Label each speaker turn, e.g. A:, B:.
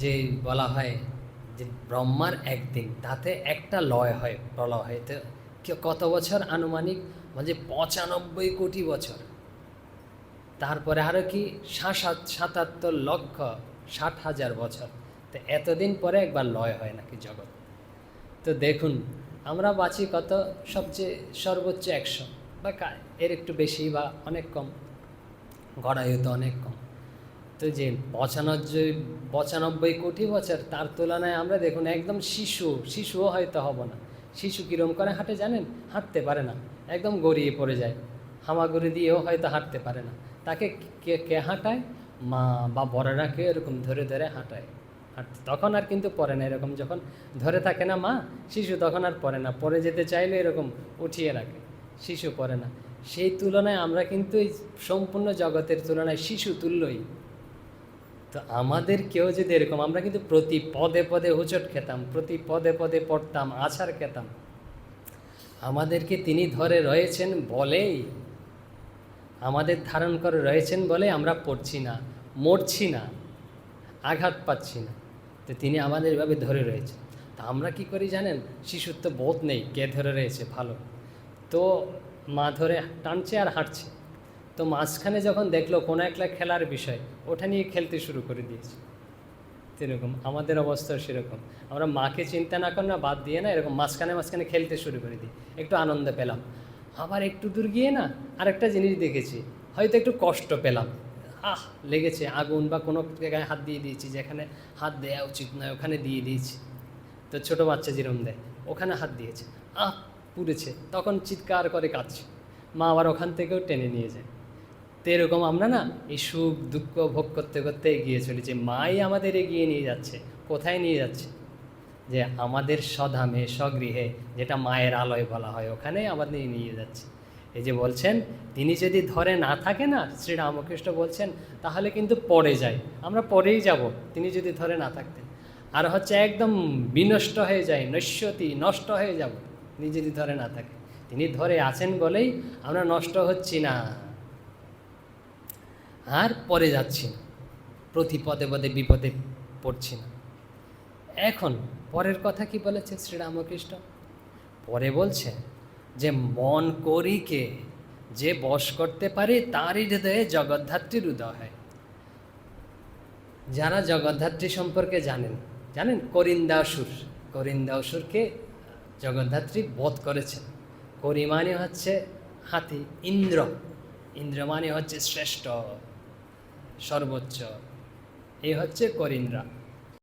A: যে বলা হয় যে ব্রহ্মার একদিন তাতে একটা লয় হয় প্রলয় হয়, তো কত বছর আনুমানিক বলছে ৯৫ কোটি বছর। তারপরে আরও কি ৭৭ লক্ষ ৬০ হাজার বছর। তো এতদিন পরে একবার লয় হয় নাকি জগৎ। তো দেখুন আমরা বাঁচি কত, সবচেয়ে সর্বোচ্চ ১০০ বা এর একটু বেশি বা অনেক কম, গড়ায়ু তো অনেক কম। তো যে ৯৫ কোটি বছর, তার তুলনায় আমরা দেখুন একদম শিশুও হয়তো হব না। শিশু কীরকম করে হাঁটে জানেন? হাঁটতে পারে না, একদম গড়িয়ে পড়ে যায়, হামাগুড়ি দিয়েও হয়তো হাঁটতে পারে না। তাকে কে কে হাঁটায়? মা বা বড়রা কেউ এরকম ধরে ধরে হাঁটায়। তখন আর কিন্তু পড়ে না, এরকম যখন ধরে থাকে না মা, শিশু তখন আর পড়ে না, পড়ে যেতে চাইলে এরকম উঠিয়ে রাখে, শিশু পড়ে না। সেই তুলনায় আমরা কিন্তু এই সম্পূর্ণ জগতের তুলনায় শিশু তুল্যই। তো আমাদের কেউ যদি এরকম, আমরা কিন্তু প্রতি পদে পদে হুচট খেতাম, প্রতি পদে পদে পড়তাম, আছাড় খেতাম। আমাদেরকে তিনি ধরে রয়েছেন বলেই, আমাদের ধারণ করে রয়েছেন বলে আমরা পড়ছি না, মরছি না, আঘাত পাচ্ছি না। তো তিনি আমাদের এভাবে ধরে রয়েছে। তা আমরা কি করি জানেন? শিশুত্ব বোধ নেই, কে ধরে রয়েছে ভালো, তো মা ধরে টানছে আর হাঁটছে। তো মাঝখানে যখন দেখলো কোনো একটা খেলার বিষয়, ওটা নিয়ে খেলতে শুরু করে দিয়েছে। সেরকম আমাদের অবস্থা সেরকম, আমরা মাকে চিন্তা না করে না, বাদ দিয়ে না, এরকম মাঝখানে মাঝখানে খেলতে শুরু করে দিই, একটু আনন্দ পেলাম, আবার একটু দূর গিয়ে না আরেকটা জিনিস দেখেছি, হয়তো একটু কষ্ট পেলাম, লেগেছে আগুন বা কোনো জায়গায় হাত দিয়ে দিয়েছি, যেখানে হাত দেওয়া উচিত নয় ওখানে দিয়ে দিয়েছি। তো ছোটো বাচ্চা যেরকম দেয়, ওখানে হাত দিয়েছে, পুড়েছে, তখন চিৎকার করে কাঁদছে, মা আবার ওখান থেকেও টেনে নিয়ে যায়। তো এরকম আমরা না এই সুখ দুঃখ ভোগ করতে করতে এগিয়ে চলেছি, মাই আমাদের এগিয়ে নিয়ে যাচ্ছে। কোথায় নিয়ে যাচ্ছে? যে আমাদের স্বধামে স্বগৃহে, যেটা মায়ের আলয় বলা হয়, ওখানেই আমাদের নিয়ে যাচ্ছে। এই যে বলছেন তিনি যদি ধরে না থাকে না, শ্রীরামকৃষ্ণ বলছেন, তাহলে কিন্তু পড়ে যায়, আমরা পরেই যাব তিনি যদি ধরে না থাকতেন। আর হচ্ছে একদম বিনষ্ট হয়ে যায়, নশ্বতী, নষ্ট হয়ে যাব তিনি যদি ধরে না থাকে। তিনি ধরে আছেন বলেই আমরা নষ্ট হচ্ছি না আর পরে যাচ্ছি না, প্রতি পদে পদে বিপদে পড়ছি না। এখন পরের কথা কি বলেছে শ্রীরামকৃষ্ণ? পরে বলছে যে মন করিকে যে বশ করতে পারে তারই হৃদয়ে জগদ্ধাত্রীর উদয় হয়। যারা জগদ্ধাত্রী সম্পর্কে জানেন করিন্দাসুরকে জগদ্ধাত্রী বধ করেছেন। করি মানে হচ্ছে হাতি, ইন্দ্র মানে হচ্ছে শ্রেষ্ঠ, সর্বোচ্চ, এই হচ্ছে করিন্দ্রা।